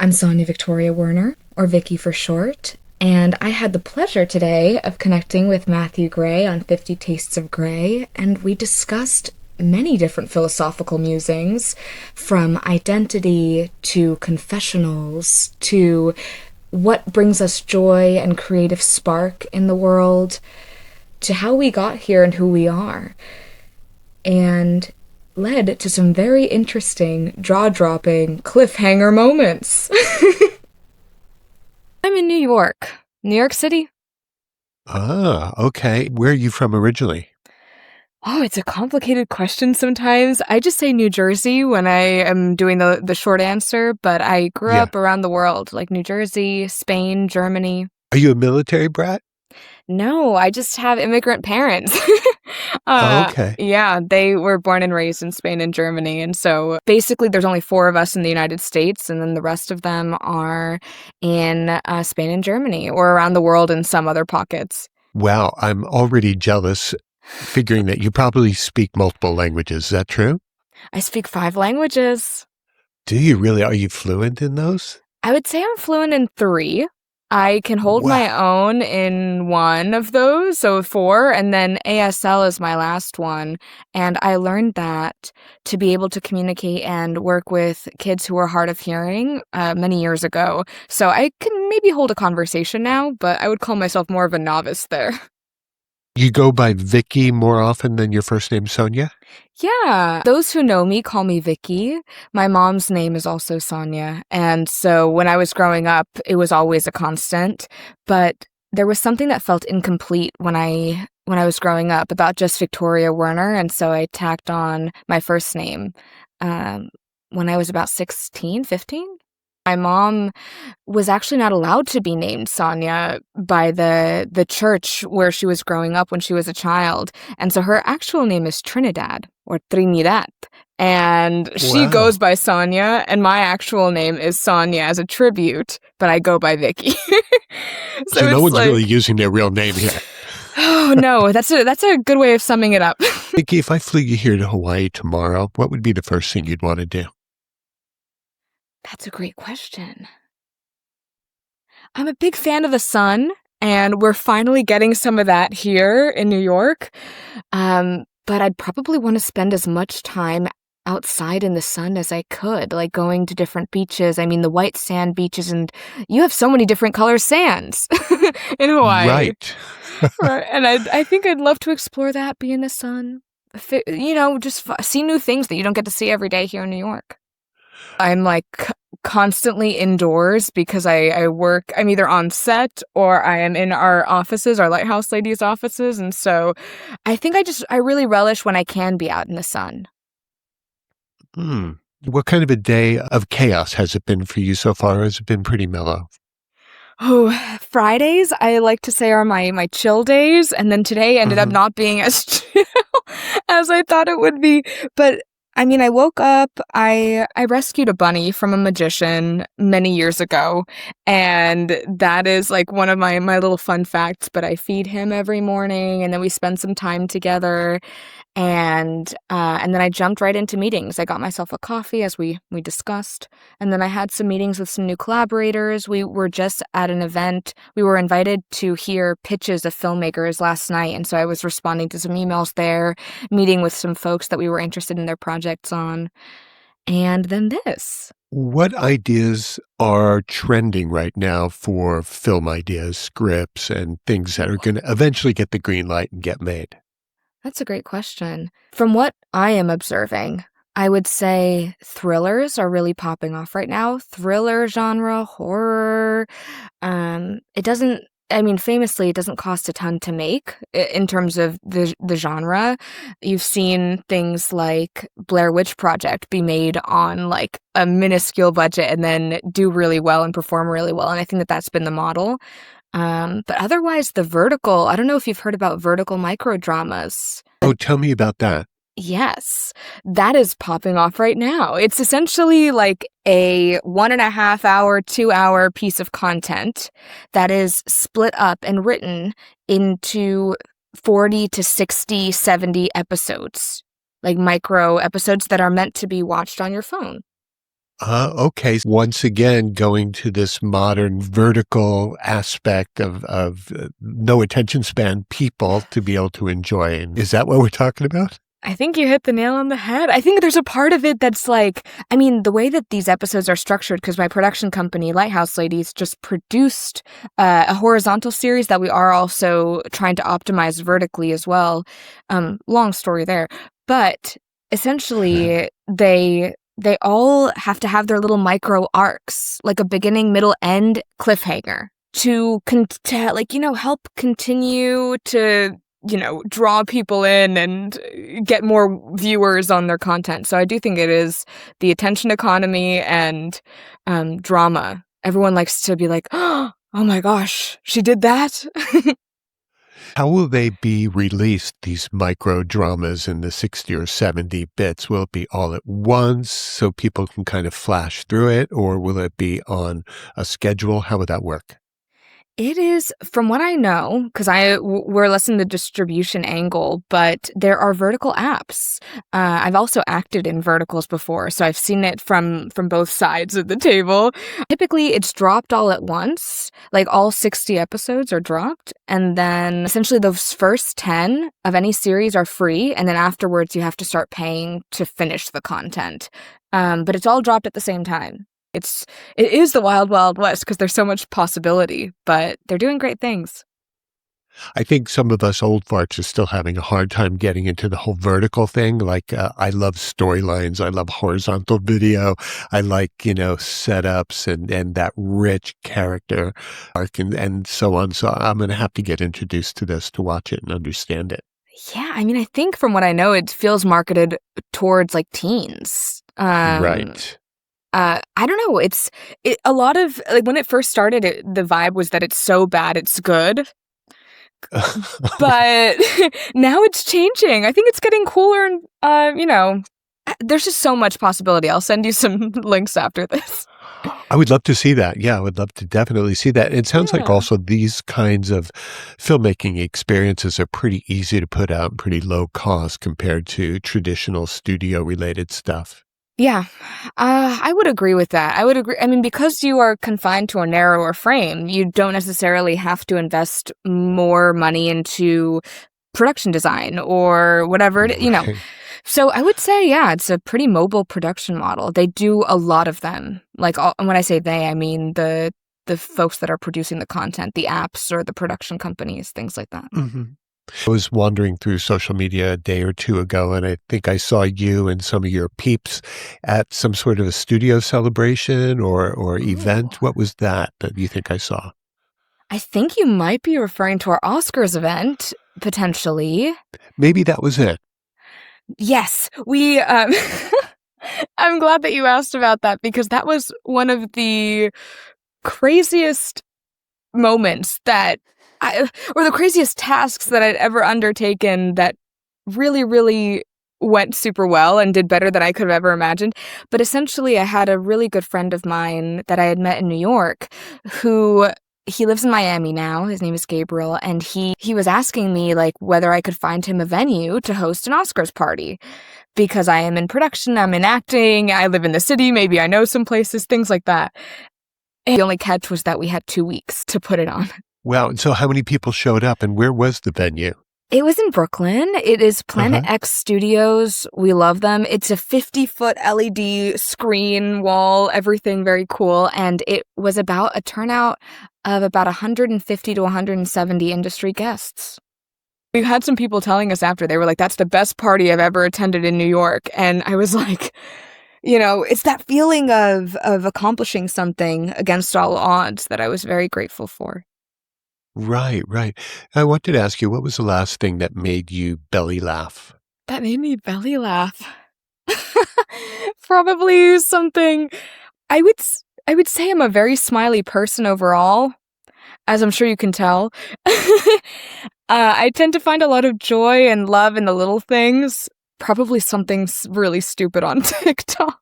I'm Sonia Victoria Werner, or Vikki for short, and I had the pleasure today of connecting with Matthew Gray on 50 Tastes of Grey, and we discussed many different philosophical musings, from identity to confessionals to what brings us joy and creative spark in the world, to how we got here and who we are, and led to some very interesting, jaw-dropping, cliffhanger moments. I'm in New York. New York City. Ah, okay. Where are you from originally? Oh, it's a complicated question sometimes. I just say New Jersey when I am doing the short answer, but I grew Yeah. up around the world, like New Jersey, Spain, Germany. Are you a military brat? No, I just have immigrant parents. Oh, okay. Yeah, they were born and raised in Spain and Germany. And so basically there's only 4 of us in the United States, and then the rest of them are in Spain and Germany, or around the world in some other pockets. Wow, I'm already jealous, figuring that you probably speak multiple languages. Is that true? I speak 5 languages. Do you really? Are you fluent in those? I would say I'm fluent in 3. I can hold my Wow. own in 1 of those, so 4, and then ASL is my last one. And I learned that to be able to communicate and work with kids who are hard of hearing many years ago. So I can maybe hold a conversation now, but I would call myself more of a novice there. You go by Vikki more often than your first name, Sonia? Yeah, those who know me call me Vikki. My mom's name is also Sonia, and so when I was growing up, it was always a constant, but there was something that felt incomplete when I was growing up about just Victoria Werner, and so I tacked on my first name um, when I was about 16, 15. My mom was actually not allowed to be named Sonia by the church where she was growing up when she was a child. And so her actual name is Trinidad or Trinidad. And she goes Wow. by Sonia, and my actual name is Sonia as a tribute, but I go by Vikki. So So no it's one's really like, using their real name here. oh no, that's a good way of summing it up. Vikki, if I flew you here to Hawaii tomorrow, what would be the first thing you'd want to do? That's a great question. I'm a big fan of the sun, and we're finally getting some of that here in New York. But I'd probably want to spend as much time outside in the sun as I could, like going to different beaches. I mean, the white sand beaches, and you have so many different color sands in Hawaii. Right. Right. And I think I'd love to explore that, be in the sun, just see new things that you don't get to see every day here in New York. I'm like constantly indoors because I work, I'm either on set or I am in our offices, our Lighthouse ladies' offices. And so I think I really relish when I can be out in the sun. Hmm. What kind of a day of chaos has it been for you so far? Has it been pretty mellow? Oh, Fridays, I like to say, are my chill days. And then today ended up Hmm. not being as chill as I thought it would be. But I mean, I woke up, I rescued a bunny from a magician many years ago. And that is like one of my little fun facts. But I feed him every morning, and then we spend some time together. And then I jumped right into meetings. I got myself a coffee, as we discussed, and then I had some meetings with some new collaborators. We were just at an event. We were invited to hear pitches of filmmakers last night, and so I was responding to some emails there, meeting with some folks that we were interested in their projects on, and then this. What ideas are trending right now for film ideas, scripts, and things that are going to eventually get the green light and get made? That's a great question. From what I am observing, I would say thrillers are really popping off right now. Thriller genre, horror. It doesn't, I mean, famously, it doesn't cost a ton to make in terms of the genre. You've seen things like Blair Witch Project be made on like a minuscule budget and then do really well and perform really well. And I think that that's been the model. But otherwise, the vertical, I don't know if you've heard about vertical microdramas. Oh, tell me about that. Yes, that is popping off right now. It's essentially like a 1.5 hour, 2 hour piece of content that is split up and written into 40 to 60, 70 episodes, like micro episodes that are meant to be watched on your phone. Okay. Once again, going to this modern vertical aspect of no attention span people to be able to enjoy. Is that what we're talking about? I think you hit the nail on the head. I think there's a part of it that's like, I mean, the way that these episodes are structured, because my production company, Lighthouse Ladies, just produced a horizontal series that we are also trying to optimize vertically as well. Long story there. But essentially, they all have to have their little micro arcs, like a beginning, middle, end cliffhanger to like, help continue to draw people in and get more viewers on their content. So I do think it is the attention economy and drama. Everyone likes to be like, oh my gosh, she did that. How will they be released, these micro dramas in the 60 or 70 bits? Will it be all at once so people can kind of flash through it, or will it be on a schedule? How would that work? It is, from what I know, because we're less in the distribution angle, but there are vertical apps. I've also acted in verticals before, so I've seen it from both sides of the table. Typically, it's dropped all at once, like all 60 episodes are dropped, and then essentially those first 10 of any series are free, and then afterwards you have to start paying to finish the content. But it's all dropped at the same time. It is the wild, wild west because there's so much possibility, but they're doing great things. I think some of us old farts are still having a hard time getting into the whole vertical thing. Like, I love storylines. I love horizontal video. I like, setups and that rich character arc and so on. So I'm going to have to get introduced to this to watch it and understand it. Yeah, I mean, I think from what I know, it feels marketed towards like teens. Right. I don't know. A lot of like when it first started, the vibe was that it's so bad it's good. But now it's changing. I think it's getting cooler and there's just so much possibility. I'll send you some links after this. I would love to see that. Yeah, I would love to definitely see that. It sounds like Yeah. also these kinds of filmmaking experiences are pretty easy to put out, pretty low cost compared to traditional studio related stuff. Yeah, I would agree with that. I would agree. I mean, because you are confined to a narrower frame, you don't necessarily have to invest more money into production design or whatever Right. So I would say, yeah, it's a pretty mobile production model. They do a lot of them. Like, and when I say they, I mean the folks that are producing the content, the apps or the production companies, things like that. Mhm. I was wandering through social media a day or two ago, and I think I saw you and some of your peeps at some sort of a studio celebration or Ooh. event. What was that you think I saw? I think you might be referring to our Oscars event, potentially. Maybe that was it. Yes, we I'm glad that you asked about that because that was one of the craziest moments or the craziest tasks that I'd ever undertaken that really, really went super well and did better than I could have ever imagined. But essentially, I had a really good friend of mine that I had met in New York who he lives in Miami now. His name is Gabriel, and he was asking me like whether I could find him a venue to host an Oscars party because I am in production, I'm in acting, I live in the city, maybe I know some places, things like that. And the only catch was that we had 2 weeks to put it on. Wow. And so how many people showed up and where was the venue? It was in Brooklyn. It is Planet Uh-huh. X Studios. We love them. It's a 50-foot LED screen wall, everything very cool. And it was about a turnout of about 150 to 170 industry guests. We had some people telling us after, they were like, that's the best party I've ever attended in New York. And I was like, it's that feeling of accomplishing something against all odds that I was very grateful for. Right, right. I wanted to ask you, what was the last thing that made you belly laugh? That made me belly laugh. Probably something I would say I'm a very smiley person overall, as I'm sure you can tell. I tend to find a lot of joy and love in the little things. Probably something really stupid on TikTok.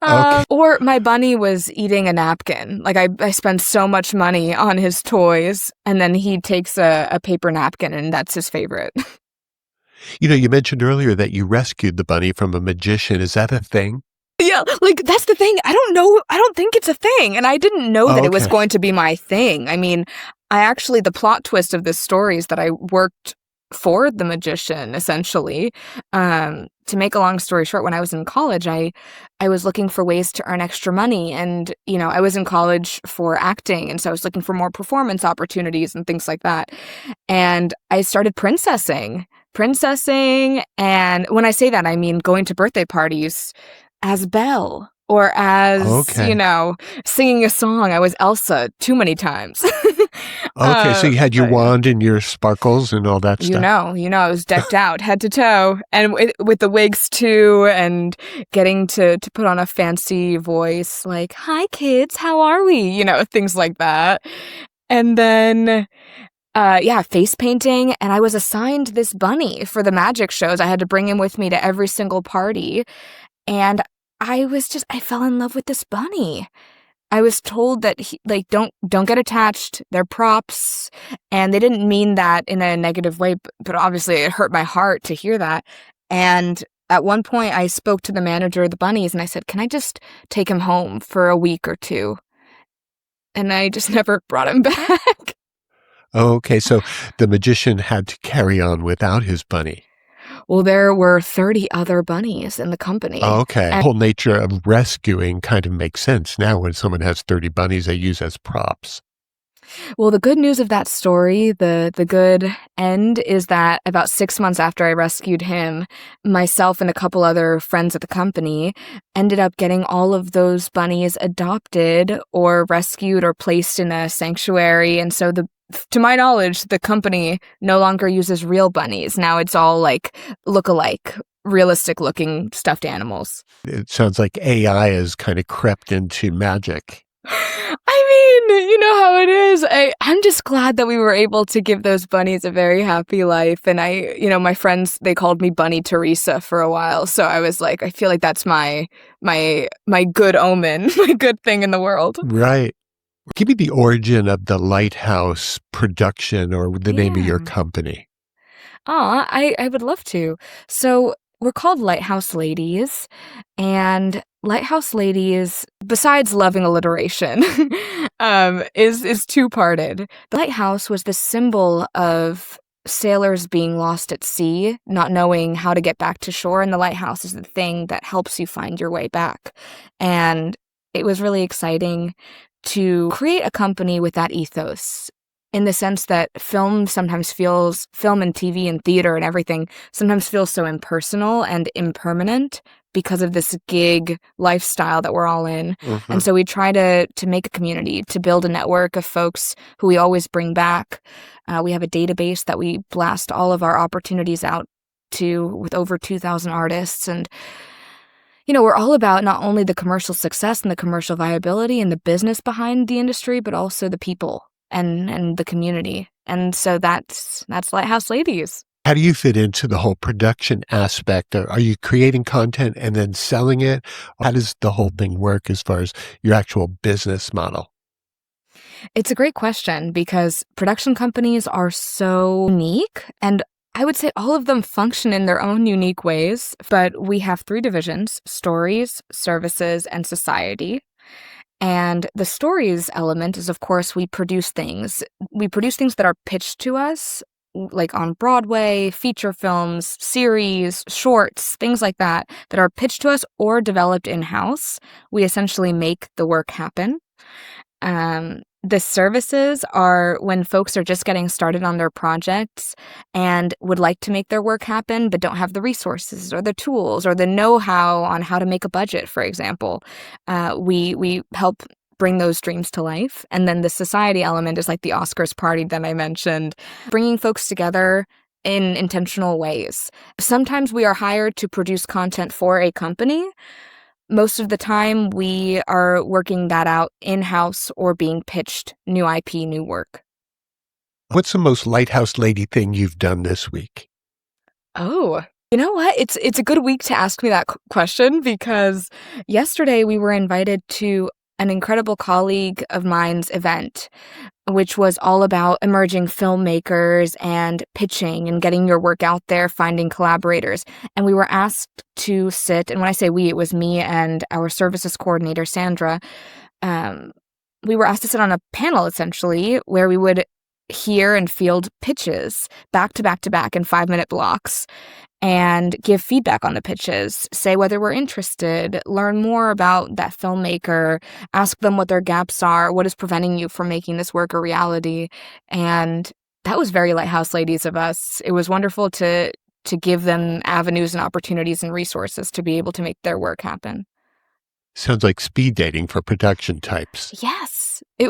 Okay. Or my bunny was eating a napkin. Like I spend so much money on his toys, and then he takes a paper napkin, and that's his favorite. You mentioned earlier that you rescued the bunny from a magician. Is that a thing? Yeah, like, that's the thing. I don't think it's a thing, and I didn't know Oh, that it was okay. going to be my thing. I mean, the plot twist of this story is that I worked for the magician, essentially. To make a long story short, when I was in college, I was looking for ways to earn extra money, and, I was in college for acting, and so I was looking for more performance opportunities and things like that, and I started princessing, and when I say that, I mean going to birthday parties as Belle or as, Okay. singing a song. I was Elsa too many times. Okay, so you had your But yeah. wand and your sparkles and all that stuff? I was decked out head to toe and with the wigs too and getting to put on a fancy voice like, "Hi kids, how are we?" Things like that. And then yeah, face painting, and I was assigned this bunny for the magic shows. I had to bring him with me to every single party, and I fell in love with this bunny. I was told that like, don't get attached. They're props, and they didn't mean that in a negative way, but obviously it hurt my heart to hear that. And at one point, I spoke to the manager of the bunnies, and I said, "Can I just take him home for a week or two?" And I just never brought him back. Okay, so the magician had to carry on without his bunny. Well, there were 30 other bunnies in the company, Okay. and Whole nature of rescuing kind of makes sense now when someone has 30 bunnies they use as props. well, the good news of that story, the good end, is that about 6 months after I rescued him, myself and a couple other friends at the company ended up getting all of those bunnies adopted or rescued or placed in a sanctuary, and so to my knowledge, the company no longer uses real bunnies. Now it's all, like, look-alike, realistic-looking stuffed animals. It sounds like AI has kind of crept into magic. I mean, you know how it is. I'm just glad that we were able to give those bunnies a very happy life. And my friends, they called me Bunny Teresa for a while. So I was like, I feel like that's my good omen, my good thing in the world. Right. Give me the origin of the Lighthouse production or the name of your Yeah. company. I would love to. So we're called Lighthouse Ladies, and Lighthouse Ladies, besides loving alliteration, is two-parted. The lighthouse was the symbol of sailors being lost at sea, not knowing how to get back to shore, and the lighthouse is the thing that helps you find your way back. And it was really exciting to create a company with that ethos in the sense that film and TV and theater and everything sometimes feels so impersonal and impermanent because of this gig lifestyle that we're all in. Mhm. And so we try to make a community, to build a network of folks who we always bring back. We have a database that we blast all of our opportunities out to with over 2,000 artists. And we're all about not only the commercial success and the commercial viability and the business behind the industry, but also the people and the community. And so that's Lighthouse Ladies. How do you fit into the whole production aspect? Are you creating content and then selling it? How does the whole thing work as far as your actual business model? It's a great question because production companies are so unique, and I would say all of them function in their own unique ways, but we have three divisions: stories, services, and society. And the stories element is, of course, we produce things. We produce things that are pitched to us, like on Broadway, feature films, series, shorts, things like that are pitched to us or developed in-house. We essentially make the work happen. The services are when folks are just getting started on their projects and would like to make their work happen, but don't have the resources or the tools or the know-how on how to make a budget, for example. We help bring those dreams to life. And then the society element is like the Oscars party that I mentioned, bringing folks together in intentional ways. Sometimes we are hired to produce content for a company. Most of the time, we are working that out in-house or being pitched new IP, new work. What's the most Lighthouse Lady thing you've done this week? Oh, you know what? It's a good week to ask me that question because yesterday we were invited to an incredible colleague of mine's event, which was all about emerging filmmakers and pitching and getting your work out there, finding collaborators. And we were asked to sit, and when I say we, it was me and our services coordinator, Sandra. Um, we were asked to sit on a panel, essentially, where we would hear and field pitches back to back to back in 5-minute blocks and give feedback on the pitches, say whether we're interested, learn more about that filmmaker, ask them what their gaps are, what is preventing you from making this work a reality. And that was very Lighthouse Ladies of us. It was wonderful to give them avenues and opportunities and resources to be able to make their work happen. Sounds like speed dating for production types, Yes. It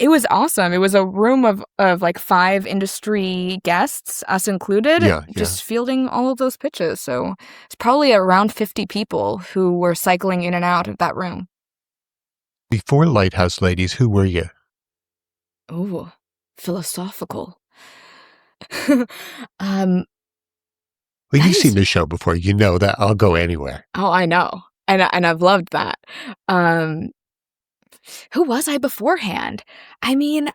was awesome. It was a room of like 5 industry guests, us included, Yeah, yeah. just fielding all of those pitches. So it's probably around 50 people who were cycling in and out of that room. Before Lighthouse Ladies, who were you? Ooh, philosophical. um, Well, that you've seen is, the show before. You know that I'll go anywhere. oh, I know. And I've loved that. Um, who was I beforehand? I mean,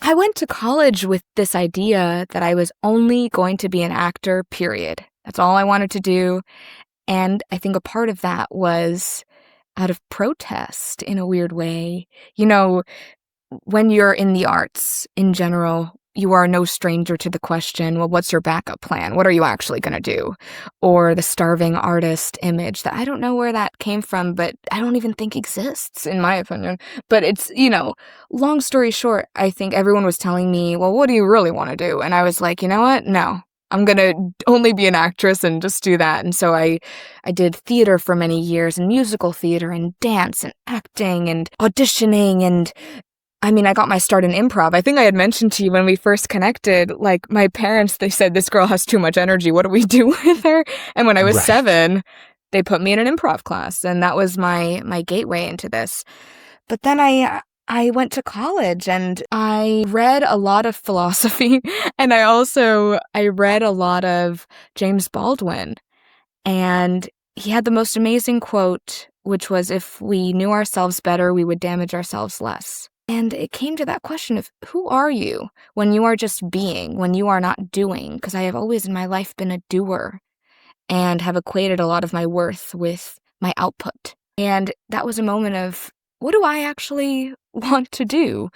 I went to college with this idea that I was only going to be an actor, period. That's all I wanted to do. And I think a part of that was out of protest in a weird way. You know, when you're in the arts in general, you are no stranger to the question, well, what's your backup plan? What are you actually going to do? Or the starving artist image that I don't know where that came from, but I don't even think exists, in my opinion. But it's, long story short, I think everyone was telling me, well, what do you really want to do? And I was like, you know what? No. I'm going to only be an actress and just do that. And so I did theater for many years, and musical theater and dance and acting and auditioning. And I mean, I got my start in improv. I think I had mentioned to you when we first connected, like my parents, they said, this girl has too much energy. What do we do with her? And when I was Right. 7, they put me in an improv class, and that was my gateway into this. But then I went to college and I read a lot of philosophy, and I read a lot of James Baldwin. And he had the most amazing quote, which was, if we knew ourselves better, we would damage ourselves less. And it came to that question of, who are you when you are just being, when you are not doing? Because I have always in my life been a doer and have equated a lot of my worth with my output. And that was a moment of, what do I actually want to do?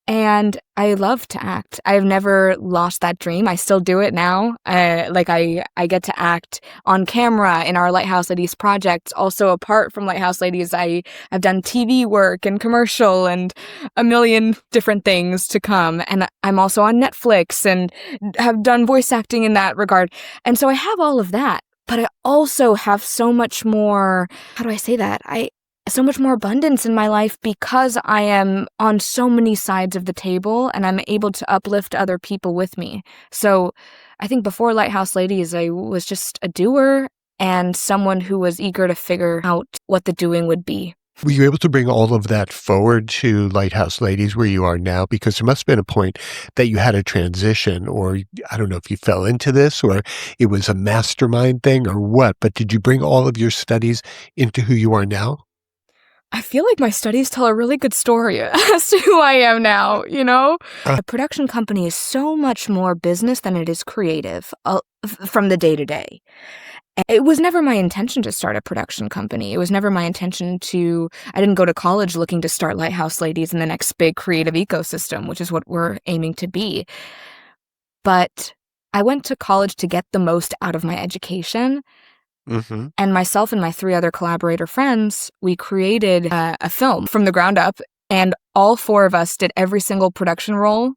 And I love to act. I've never lost that dream. I still do it now. I get to act on camera in our Lighthouse Ladies projects. Also, apart from Lighthouse Ladies, I've done TV work and commercial and a million different things to come. And I'm also on Netflix and have done voice acting in that regard. And so I have all of that. But I also have so much more, how do I say that? So much more abundance in my life because I am on so many sides of the table and I'm able to uplift other people with me. So I think before Lighthouse Ladies, I was just a doer and someone who was eager to figure out what the doing would be. Were you able to bring all of that forward to Lighthouse Ladies where you are now? Because there must have been a point that you had a transition, or I don't know if you fell into this or it was a mastermind thing or what, but did you bring all of your studies into who you are now? I feel like my studies tell a really good story as to who I am now, you know? Uh, A production company is so much more business than it is creative from the day to day. It was never my intention to start a production company. It was never my intention I didn't go to college looking to start Lighthouse Ladies in the next big creative ecosystem, which is what we're aiming to be. But I went to college to get the most out of my education. mhm. And myself and my 3 other collaborator friends, we created a film from the ground up, and all 4 of us did every single production role.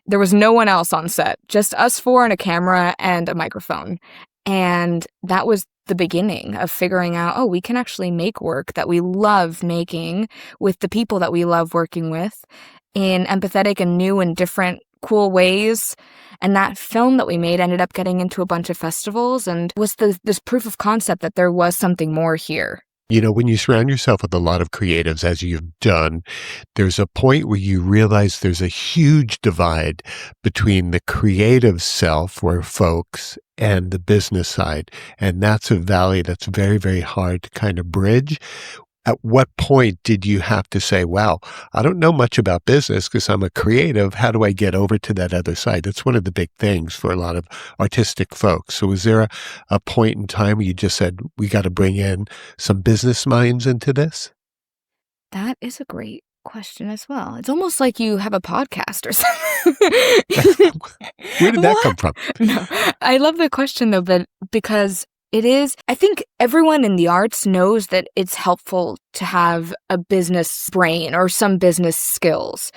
There was no one else on set, just us 4 and a camera and a microphone. And that was the beginning of figuring out, oh, we can actually make work that we love making with the people that we love working with in empathetic and new and different cool ways. And that film that we made ended up getting into a bunch of festivals and was this proof of concept that there was something more here. You know, when you surround yourself with a lot of creatives, as you've done, there's a point where you realize there's a huge divide between the creative self, or folks, and the business side. And that's a valley that's very, very hard to kind of bridge. At what point did you have to say, "Wow, I don't know much about business because I'm a creative. How do I get over to that other side?" That's one of the big things for a lot of artistic folks. So was there a point in time where you just said, "We gotta bring in some business minds into this?" That is a great question as well. It's almost like you have a podcast or something. Where did that come What? from? No, I love the question though, but because it is, I think everyone in the arts knows that it's helpful to have a business brain or some business skills.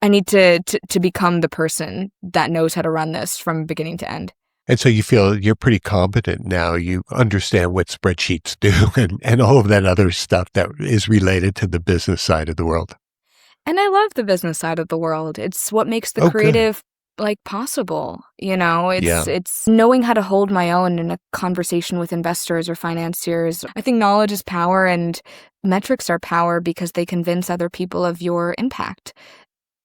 I need to become the person that knows how to run this from beginning to end. And so you feel you're pretty competent now. You understand what spreadsheets do and all of that other stuff that is related to the business side of the world. And I love the business side of the world. It's what makes the Oh, good. creative possible. It's Yeah, it's knowing how to hold my own in a conversation with investors or financiers. I think knowledge is power and metrics are power because they convince other people of your impact.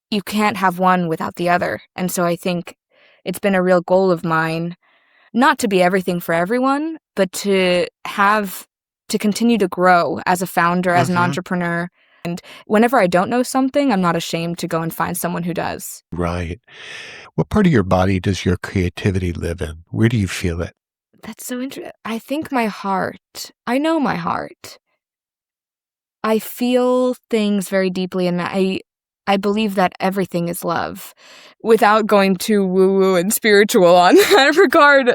You can't have one without the other. And so I think it's been a real goal of mine not to be everything for everyone, but to continue to grow as a founder, as an mhm, entrepreneur. And whenever I don't know something, I'm not ashamed to go and find someone who does. right. What part of your body does your creativity live in? Where do you feel it? That's so interesting. I think my heart. I know my heart. I feel things very deeply, and I believe that everything is love. Without going too woo-woo and spiritual on that regard,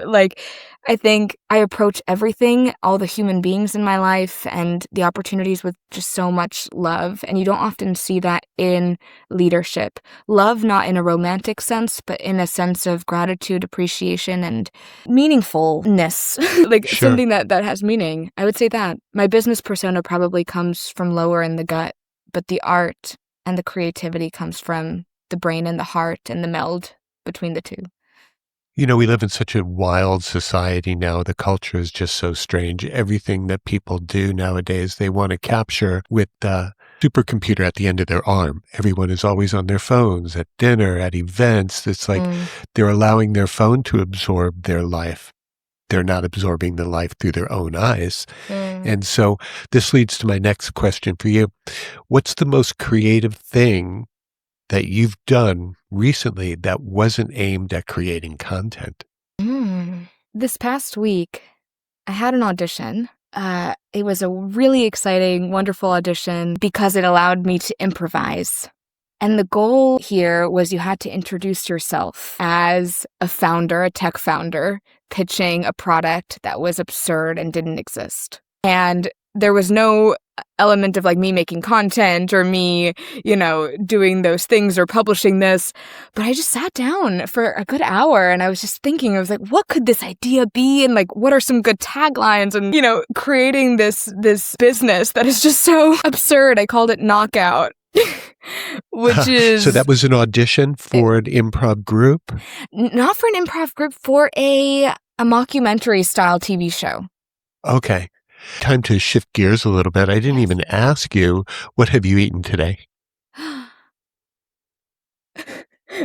I think I approach everything, all the human beings in my life and the opportunities with just so much love, and you don't often see that in leadership. Love not in a romantic sense, but in a sense of gratitude, appreciation, and meaningfulness, like Sure. something that has meaning. I would say that. My business persona probably comes from lower in the gut, but the art and the creativity comes from the brain and the heart and the meld between the two. You know, we live in such a wild society now. The culture is just so strange. Everything that people do nowadays, they want to capture with the supercomputer at the end of their arm. Everyone is always on their phones at dinner, at events. It's like Mm. they're allowing their phone to absorb their life. They're not absorbing the life through their own eyes. Mm. And so this leads to my next question for you. What's the most creative thing that you've done recently that wasn't aimed at creating content? Mm. This past week, I had an audition. It was a really exciting, wonderful audition because it allowed me to improvise. And the goal here was you had to introduce yourself as a founder, a tech founder, pitching a product that was absurd and didn't exist. And there was no element of me making content or me, doing those things or publishing this. But I just sat down for a good hour and I was just thinking, I was like, what could this idea be? And what are some good taglines? And, creating this business that is just so absurd. I called it Knockout. Which So that is was an audition for an improv group? not for an improv group, for a mockumentary style TV show. Okay. Time to shift gears a little bit. I didn't Yes. even ask you, what have you eaten today?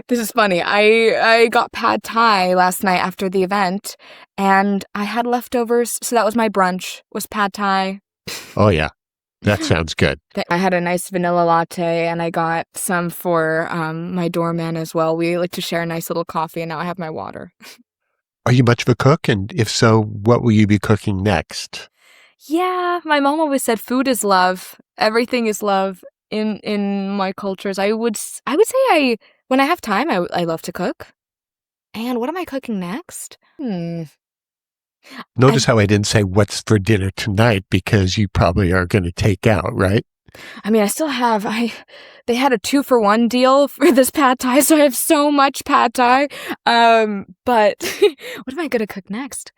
This is funny. I got pad thai last night after the event, and I had leftovers, so that was my brunch, was pad thai. Oh, yeah. That sounds good. I had a nice vanilla latte, and I got some for my doorman as well. We like to share a nice little coffee, and now I have my water. Are you much of a cook? And if so, what will you be cooking next? Yeah, my mom always said food is love. Everything is love in my cultures. I would say when I have time, I love to cook. And what am I cooking next? I Notice how I didn't say what's for dinner tonight because you probably are going to take out, right? I mean, I still have they had a 2-for-1 deal for this pad thai, so I have so much pad thai. But what am I gonna cook next?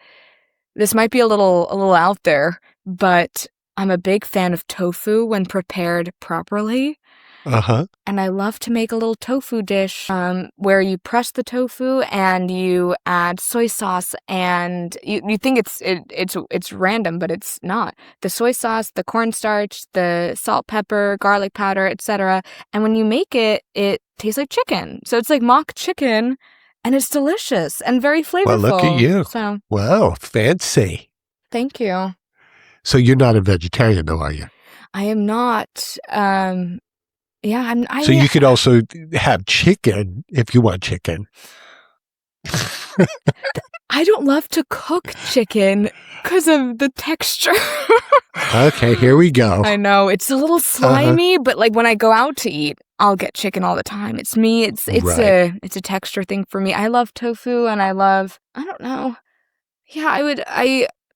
This might be a little out there, but I'm a big fan of tofu when prepared properly. Uh-huh. And I love to make a little tofu dish where you press the tofu and you add soy sauce, and you think it's random, but it's not. The soy sauce, the cornstarch, the salt, pepper, garlic powder, etc. And when you make it, it tastes like chicken. So it's like mock chicken, and it's delicious and very Well, look at flavorful. you. So Wow, fancy. thank you. So you're not a vegetarian though, are you? I am not. Yeah, So you could also have chicken if you want chicken. I don't love to cook chicken because of the texture. Okay, here we go. I know it's a little Uh-huh. slimy, but like when I go out to eat, I'll get chicken all the time. It's me. Right. It's a texture thing for me. I love tofu, and I don't know. Yeah,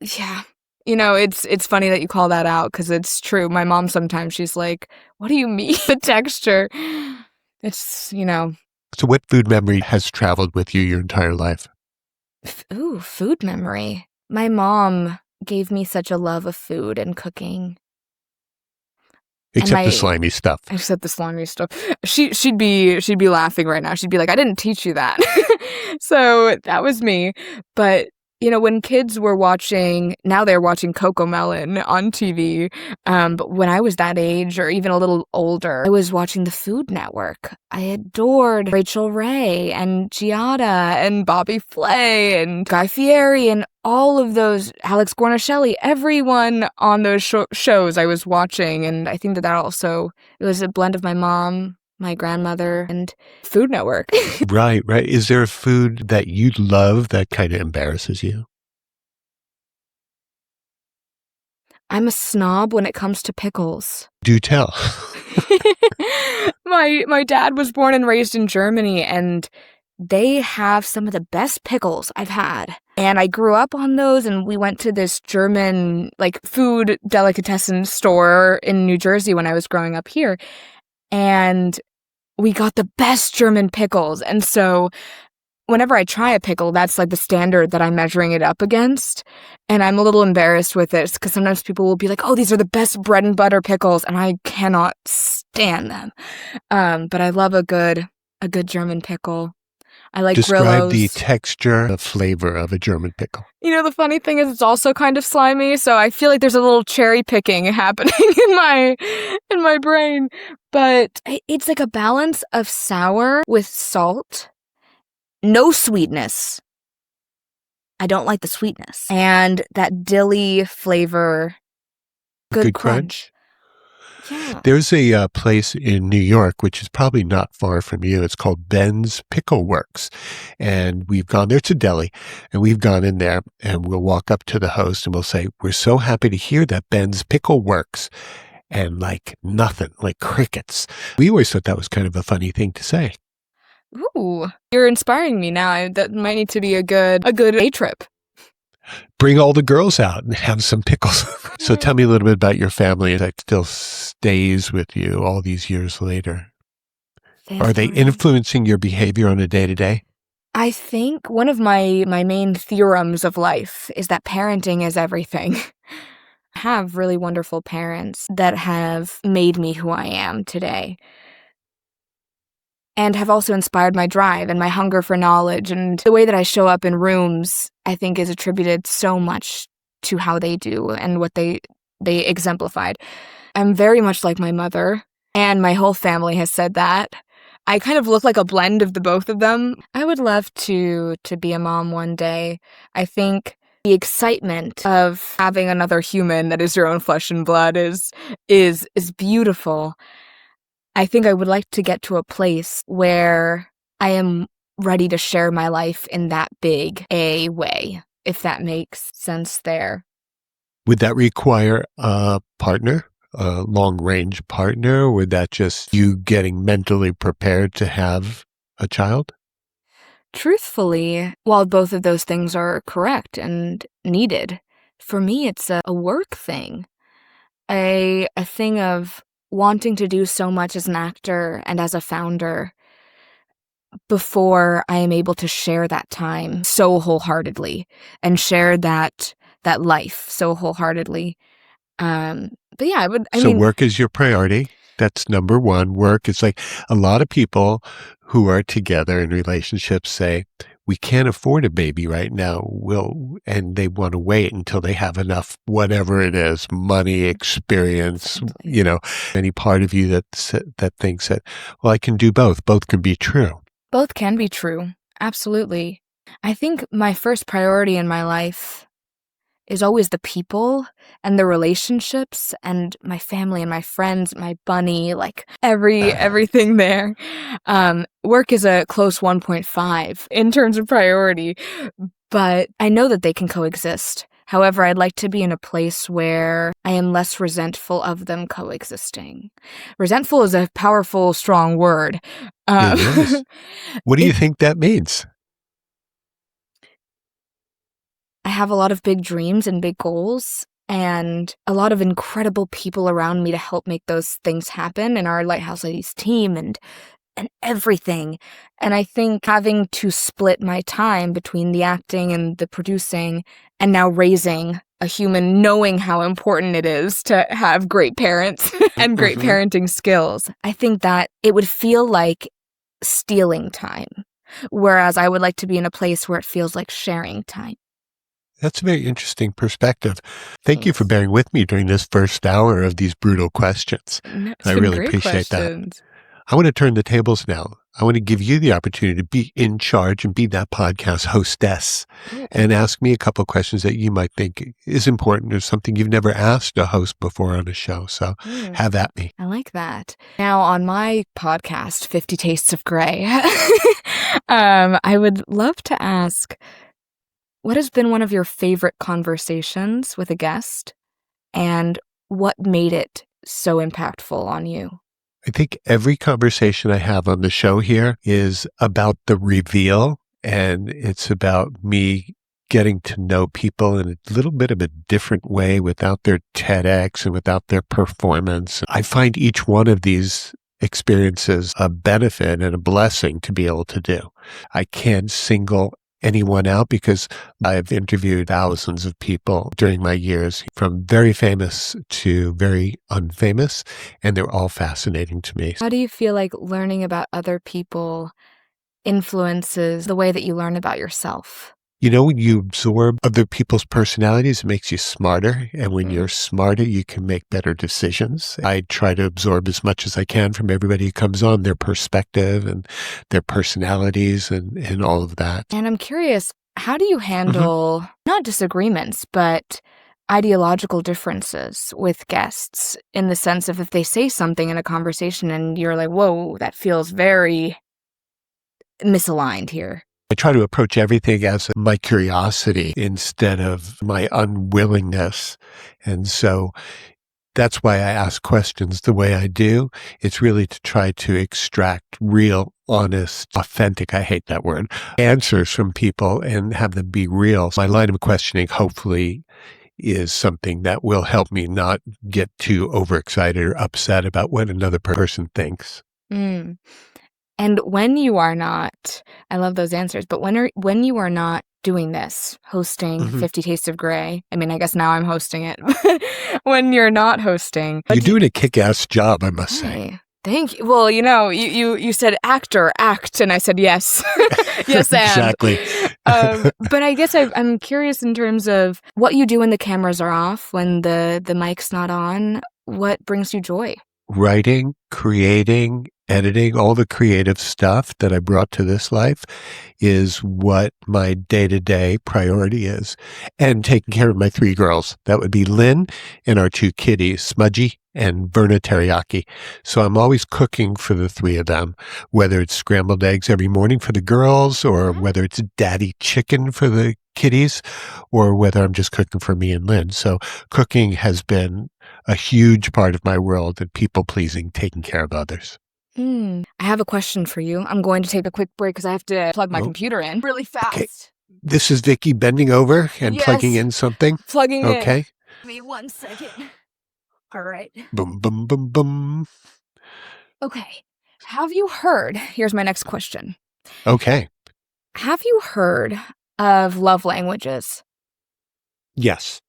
yeah. It's funny that you call that out because it's true. My mom sometimes she's like, "What do you mean the texture?" It's. So what food memory has traveled with you your entire life? Ooh, food memory. My mom gave me such a love of food and cooking. And Except the slimy stuff. except the slimy stuff. She'd be laughing right now. She'd be like, "I didn't teach you that." So that was me. But when kids were watching, now they're watching Cocomelon on TV. But when I was that age, or even a little older, I was watching the Food Network. I adored Rachel Ray and Giada and Bobby Flay and Guy Fieri and all of those, Alex Guarnaschelli, everyone on those shows I was watching. And I think that also, it was a blend of my mom, my grandmother, and Food Network. Right. Is there a food that you love that kind of embarrasses you? I'm a snob when it comes to pickles. Do tell. My dad was born and raised in Germany, and they have some of the best pickles I've had. And I grew up on those, and we went to this German, food delicatessen store in New Jersey when I was growing up here. And we got the best German pickles. And so whenever I try a pickle, that's like the standard that I'm measuring it up against. And I'm a little embarrassed with this because sometimes people will be like, "Oh, these are the best bread and butter pickles," and I cannot stand them. But I love a good German pickle. I like Describe the Grillos. texture, the flavor of a German pickle. The funny thing is it's also kind of slimy, so I feel like there's a little cherry picking happening in my brain. But it's like a balance of sour with salt. No sweetness. I don't like the sweetness. And that dilly flavor. Good crunch. Yeah. There's a place in New York, which is probably not far from you. It's called Ben's Pickle Works. And we've gone there to Delhi, and we've gone in there, and we'll walk up to the host and we'll say, "We're so happy to hear that Ben's Pickle Works." And like nothing, like crickets. We always thought that was kind of a funny thing to say. Ooh, you're inspiring me now. That might need to be a good day trip. Bring all the girls out and have some pickles. So tell me a little bit about your family that still stays with you all these years later. Are they influencing your behavior on a day-to-day? I think one of my main theorems of life is that parenting is everything. I have really wonderful parents that have made me who I am today. And have also inspired my drive and my hunger for knowledge, and the way that I show up in rooms, I think, is attributed so much to how they do and what they exemplified. I'm very much like my mother, and my whole family has said that. I kind of look like a blend of the both of them. I would love to be a mom one day. I think the excitement of having another human that is your own flesh and blood is beautiful. I think I would like to get to a place where I am ready to share my life in that big a way, if that makes sense there. Would that require a partner, a long-range partner? Or would that just you getting mentally prepared to have a child? Truthfully, while both of those things are correct and needed, for me it's a work thing. A thing of wanting to do so much as an actor and as a founder before I am able to share that time so wholeheartedly and share that life so wholeheartedly. But yeah, So work is your priority. That's number one. Work is like a lot of people who are together in relationships say, we can't afford a baby right now. And they want to wait until they have enough, whatever it is, money, experience, any part of you that thinks that, well, I can do both. Both can be true. Both can be true. Absolutely. I think my first priority in my life is always the people and the relationships and my family and my friends, my bunny, like everything there. Work is a close 1.5 in terms of priority, but I know that they can coexist. However, I'd like to be in a place where I am less resentful of them coexisting. Resentful is a powerful, strong word. It is. What do you it, think that means? I have a lot of big dreams and big goals, and a lot of incredible people around me to help make those things happen, and our Lighthouse Ladies team and everything. And I think having to split my time between the acting and the producing and now raising a human, knowing how important it is to have great parents and great Mhm. parenting skills, I think that it would feel like stealing time. Whereas I would like to be in a place where it feels like sharing time. That's a very interesting perspective. Thank you for Thanks. bearing with me during this first hour of these brutal questions. No, I it's been really great appreciate that. questions. I want to turn the tables now. I want to give you the opportunity to be in charge and be that podcast hostess Ooh. and ask me a couple of questions that you might think is important or something you've never asked a host before on a show. So Mm. have at me. I like that. Now, on my podcast, 50 Tastes of Grey, I would love to ask, what has been one of your favorite conversations with a guest, and what made it so impactful on you? I think every conversation I have on the show here is about the reveal, and it's about me getting to know people in a little bit of a different way without their TEDx and without their performance. I find each one of these experiences a benefit and a blessing to be able to do. I can't single anyone out because I've interviewed thousands of people during my years, from very famous to very unfamous, and they're all fascinating to me. How do you feel like learning about other people influences the way that you learn about yourself? You know, when you absorb other people's personalities, it makes you smarter. And when you're Mm. smarter, you can make better decisions. I try to absorb as much as I can from everybody who comes on, their perspective and their personalities and all of that. And I'm curious, how do you Mhm. handle not disagreements, but ideological differences with guests, in the sense of if they say something in a conversation and you're like, whoa, that feels very misaligned here? I try to approach everything as my curiosity instead of my unwillingness. And so that's why I ask questions the way I do. It's really to try to extract real, honest, authentic, I hate that word, answers from people and have them be real. My line of questioning hopefully is something that will help me not get too overexcited or upset about what another person thinks. Mm. And when you are not, I love those answers, but when you are not doing this, hosting Mhm. 50 Tastes of Grey, I mean, I guess now I'm hosting it. When you're not hosting, You're doing a kick-ass job, I must say. hey, thank you. Well, you said actor, act, and I said yes. Yes, and. Exactly. But I guess I'm curious in terms of what you do when the cameras are off, when the mic's not on. What brings you joy? Writing, creating, editing, all the creative stuff that I brought to this life is what my day-to-day priority is. And taking care of my three girls. That would be Lynn and our two kitties, Smudgy and Verna Teriyaki. So I'm always cooking for the three of them, whether it's scrambled eggs every morning for the girls, or whether it's daddy chicken for the kitties, or whether I'm just cooking for me and Lynn. So cooking has been a huge part of my world, and people pleasing, taking care of others. I have a question for you. I'm going to take a quick break because I have to plug my Oh, computer in really okay. fast. This is Vikki bending over and plugging Yes, in something. plugging in. Okay. Give me 1 second. All right. Boom, boom, boom, boom. Okay. Have you heard? Here's my next question. Okay. Have you heard of love languages? Yes.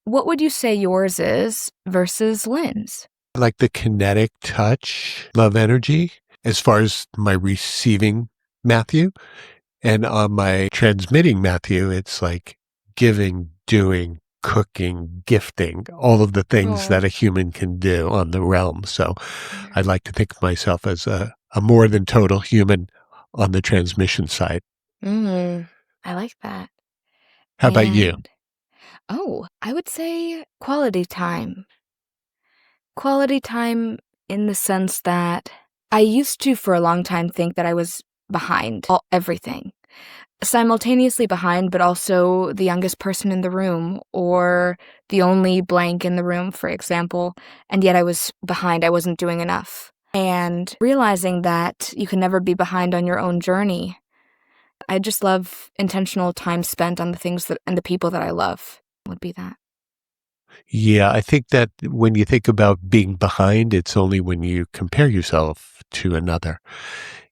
What would you say yours is versus Lynn's? I like the kinetic touch, love energy, as far as my receiving Matthew. And on my transmitting Matthew, it's like giving, doing, cooking, gifting, all of the things Oh. that a human can do on the realm. So I'd like to think of myself as a more than total human on the transmission side. I like that. How about you? And Oh, I would say quality time. Quality time in the sense that I used to, for a long time, think that I was behind everything. Simultaneously behind, but also the youngest person in the room or the only blank in the room, for example, and yet I was behind. I wasn't doing enough. And realizing that you can never be behind on your own journey. I just love intentional time spent on the things that and the people that I love would be that. Yeah, I think that when you think about being behind, it's only when you compare yourself to another.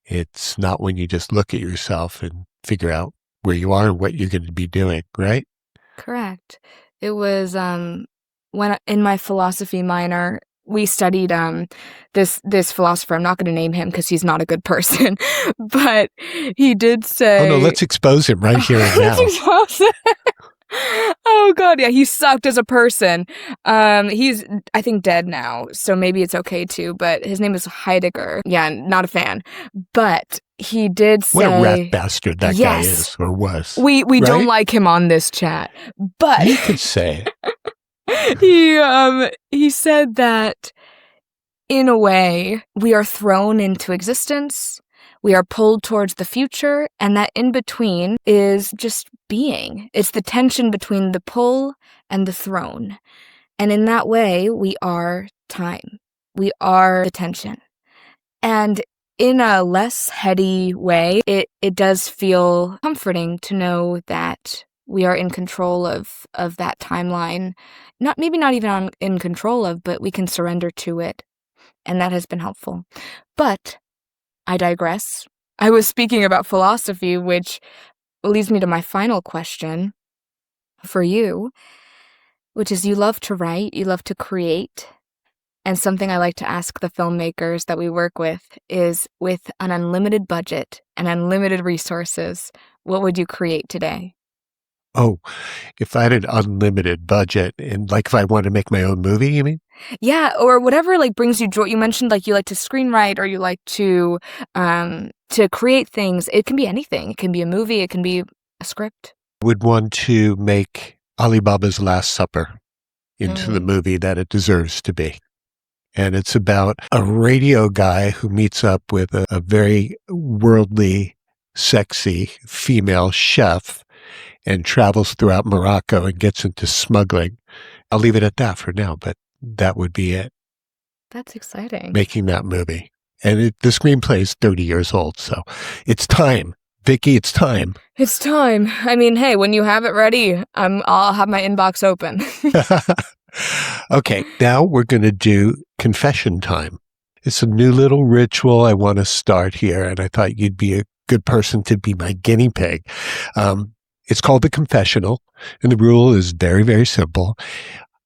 It's not when you just look at yourself and figure out where you are and what you're going to be doing, right? Correct. It was, when in my philosophy minor, we studied, this philosopher. I'm not gonna name him because he's not a good person, but he did Oh no, say let's expose him right here and Let's now. expose it. Oh god, yeah, he sucked as a person. He's, I think, dead now, so maybe it's okay too, but his name is Heidegger. Yeah, not a fan. But he did What a rat say bastard that guy yes, is or was, we don't right? like him on this chat, but You could say, he said that in a way we are thrown into existence, we are pulled towards the future, and that in between is just being. It's the tension between the pull and the thrown. And in that way, we are time. We are the tension. And in a less heady way, it does feel comforting to know that we are in control of that timeline. Not maybe not even in control of, but we can surrender to it. And that has been helpful. But I digress. I was speaking about philosophy, which leads me to my final question for you, which is you love to write, you love to create. And something I like to ask the filmmakers that we work with is with an unlimited budget and unlimited resources, what would you create today? oh, if I had an unlimited budget and like if I wanted to make my own movie, you mean? Yeah, or whatever like brings you joy. You mentioned like you like to screenwrite or you like to create things. It can be anything. It can be a movie, it can be a script. Would want to make Alibaba's Last Supper into the Mm. movie that it deserves to be. And it's about a radio guy who meets up with a very worldly, sexy female chef and travels throughout Morocco and gets into smuggling. I'll leave it at that for now, but that would be it, That's exciting. making that movie. And the screenplay is 30 years old, so it's time. Vikki, it's time. It's time. I mean, hey, when you have it ready, I'll have my inbox open. Okay, now we're going to do confession time. It's a new little ritual I want to start here, and I thought you'd be a good person to be my guinea pig. It's called the confessional, and the rule is very, very simple.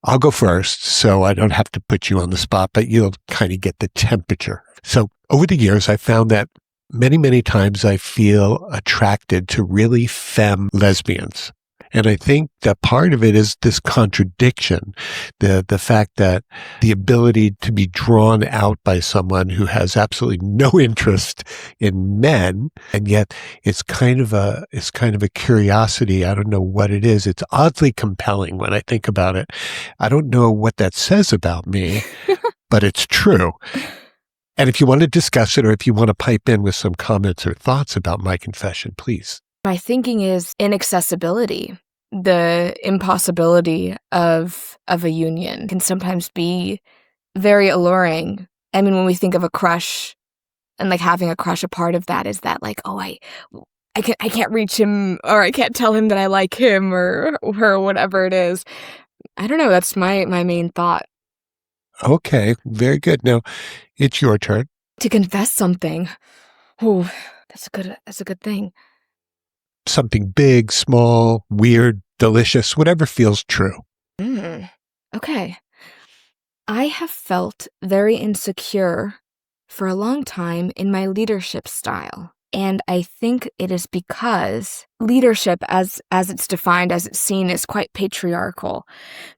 I'll go first, so I don't have to put you on the spot, but you'll kind of get the temperature. So over the years, I found that many, many times I feel attracted to really femme lesbians. And I think that part of it is this contradiction, the fact that the ability to be drawn out by someone who has absolutely no interest in men, and yet it's kind of a curiosity. I don't know what it is. It's oddly compelling when I think about it. I don't know what that says about me, but it's true. And if you want to discuss it or if you want to pipe in with some comments or thoughts about my confession, please. My thinking is inaccessibility. The impossibility of a union can sometimes be very alluring. I mean, when we think of a crush and like having a crush, a part of that is that like, oh, I can't reach him or I can't tell him that I like him or her, whatever it is. I don't know. That's my main thought. Okay, very good. Now it's your turn. To confess something. Oh, that's a good thing. Something big, small, weird, delicious, whatever feels true. Mm, okay. I have felt very insecure for a long time in my leadership style. And I think it is because leadership as it's defined, as it's seen, is quite patriarchal.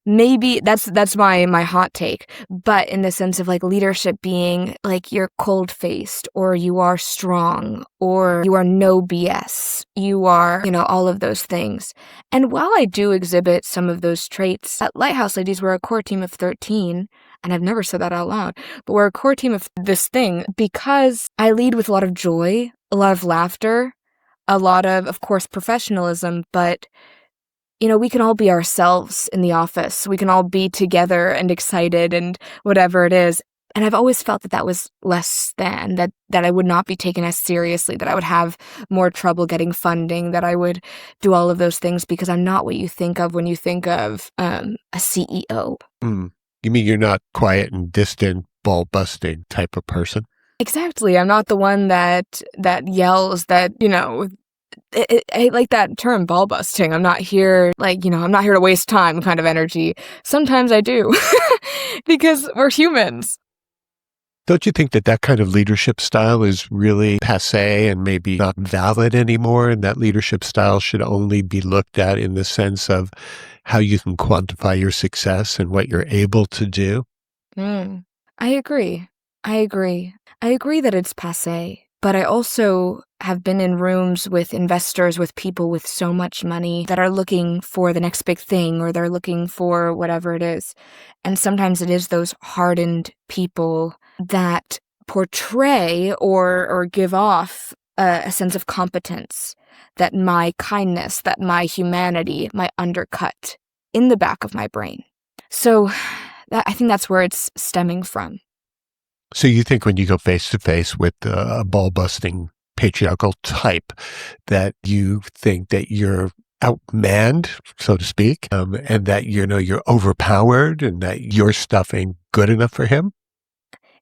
Maybe that's my hot take, but in the sense of like leadership being like you're cold-faced, or you are strong, or you are no BS. You are, all of those things. And while I do exhibit some of those traits, at Lighthouse Ladies, we're a core team of 13, and I've never said that out loud, but we're a core team of this thing because I lead with a lot of joy, a lot of laughter, a lot of course, professionalism, but we can all be ourselves in the office. We can all be together and excited and whatever it is. And I've always felt that was less than, that I would not be taken as seriously, that I would have more trouble getting funding, that I would do all of those things because I'm not what you think of when you think of a CEO. Mm. You mean you're not quiet and distant, ball-busting type of person? Exactly. I'm not the one that yells, that, I like that term, ball busting. I'm not here, I'm not here to waste time kind of energy. Sometimes I do, because we're humans. Don't you think that kind of leadership style is really passé and maybe not valid anymore, and that leadership style should only be looked at in the sense of how you can quantify your success and what you're able to do? I agree. I agree that it's passé, but I also have been in rooms with investors, with people with so much money that are looking for the next big thing, or they're looking for whatever it is. And sometimes it is those hardened people that portray or give off a sense of competence, that my kindness, that my humanity might undercut in the back of my brain. So I think that's where it's stemming from. So you think when you go face to face with a ball-busting patriarchal type, that you think that you're outmanned, so to speak, and that you're overpowered, and that your stuff ain't good enough for him?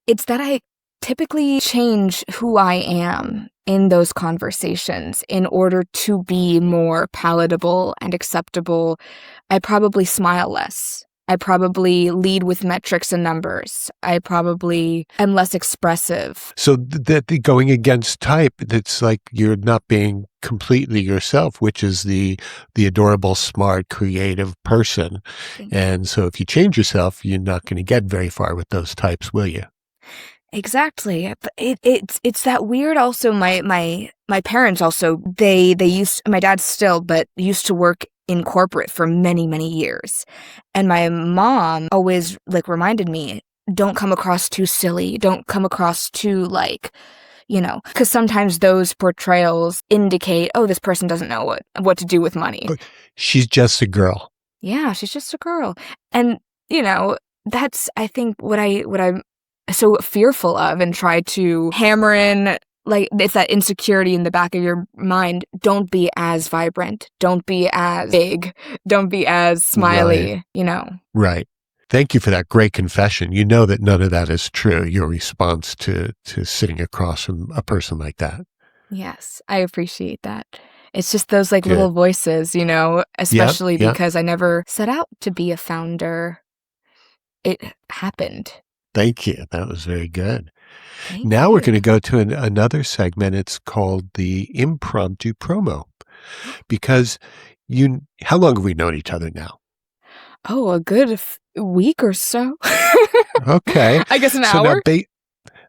It's that I typically change who I am in those conversations in order to be more palatable and acceptable. I probably smile less. I probably lead with metrics and numbers. I probably am less expressive. So that going against type, it's like you're not being completely yourself, which is the adorable, smart, creative person. And so if you change yourself, you're not going to get very far with those types, will you? Exactly. But it's that weird also. My parents also, my dad still, but used to work in corporate for many, many years. And my mom always reminded me, don't come across too silly. Don't come across too because sometimes those portrayals indicate, oh, this person doesn't know what to do with money. She's just a girl. Yeah, she's just a girl. And, that's, I think, what I'm so fearful of, and try to hammer in, it's that insecurity in the back of your mind. Don't be as vibrant. Don't be as big. Don't be as smiley, Right. Thank you for that great confession. You know that none of that is true, your response to sitting across from a person like that. Yes, I appreciate that. It's just those little voices, especially because I never set out to be a founder. It happened. Thank you. That was very good. Thank Now you. We're going to go to another segment. It's called the impromptu promo, because how long have we known each other now? Oh, a good week or so. Okay. I guess an So hour.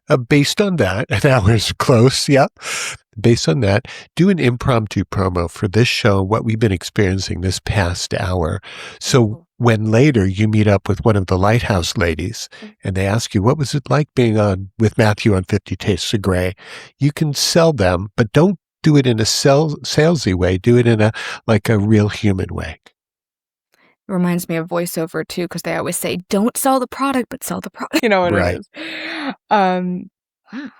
Now, based on that, an hour is close. Yeah. Based on that, do an impromptu promo for this show, what we've been experiencing this past hour. So when later you meet up with one of the Lighthouse ladies and they ask you, what was it like being on with Matthew on 50 Tastes of Grey? You can sell them, but don't do it in a salesy way. Do it in a real human way. Reminds me of voiceover too, because they always say, don't sell the product, but sell the product. You know what it is. Wow.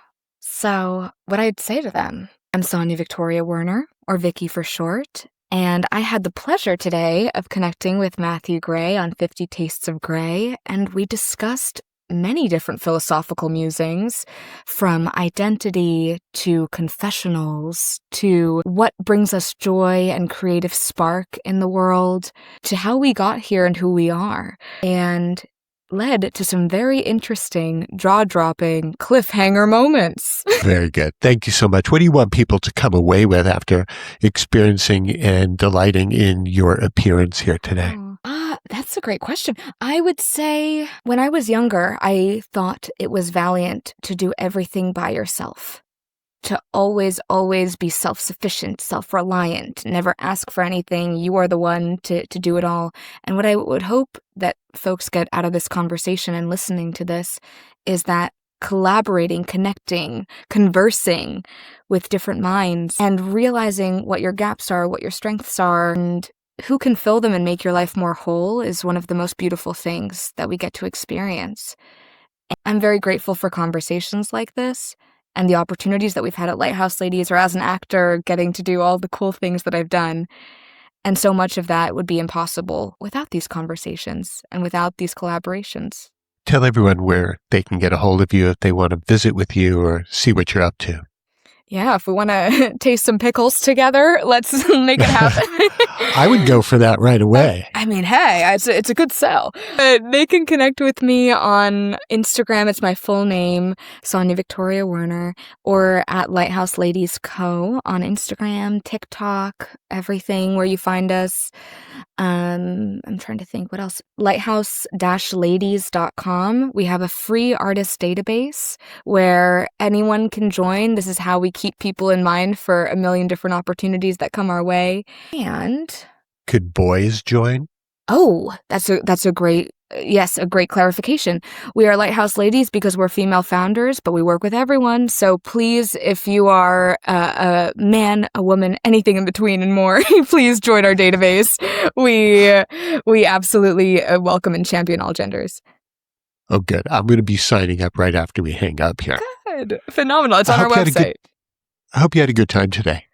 So what I'd say to them, I'm Sonia Victoria Werner, or Vikki for short, and I had the pleasure today of connecting with Matthew Gray on 50 Tastes of Grey, and we discussed many different philosophical musings, from identity to confessionals to what brings us joy and creative spark in the world, to how we got here and who we are. And led to some very interesting, jaw-dropping, cliffhanger moments. Very good. Thank you so much. What do you want people to come away with after experiencing and delighting in your appearance here today? That's a great question. I would say when I was younger, I thought it was valiant to do everything by yourself. To always, always be self-sufficient, self-reliant, never ask for anything. You are the one to do it all. And what I would hope that folks get out of this conversation and listening to this is that collaborating, connecting, conversing with different minds, and realizing what your gaps are, what your strengths are, and who can fill them and make your life more whole is one of the most beautiful things that we get to experience. I'm very grateful for conversations like this and the opportunities that we've had at Lighthouse Ladies, or as an actor, getting to do all the cool things that I've done. And so much of that would be impossible without these conversations and without these collaborations. Tell everyone where they can get a hold of you if they want to visit with you or see what you're up to. Yeah, if we want to taste some pickles together, let's make it happen. I would go for that right away. I mean, hey, it's a good sell. They can connect with me on Instagram. It's my full name, Sonia Victoria Werner, or at Lighthouse Ladies Co. on Instagram, TikTok, everything where you find us. I'm trying to think what else. Lighthouse-ladies.com. We have a free artist database where anyone can join. This is how we keep people in mind for a million different opportunities that come our way. And could boys join? Oh, that's a great a great clarification. We are Lighthouse Ladies because we're female founders, but we work with everyone. So please, if you are a man, a woman, anything in between and more, please join our database. We absolutely welcome and champion all genders. Oh, good. I'm going to be signing up right after we hang up here. Good. Phenomenal. It's on our website. I hope you had a good time today.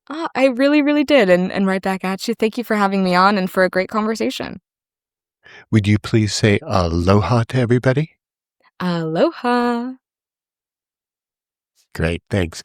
I really, really did. And right back at you. Thank you for having me on and for a great conversation. Would you please say aloha to everybody? Aloha. Great. Thanks.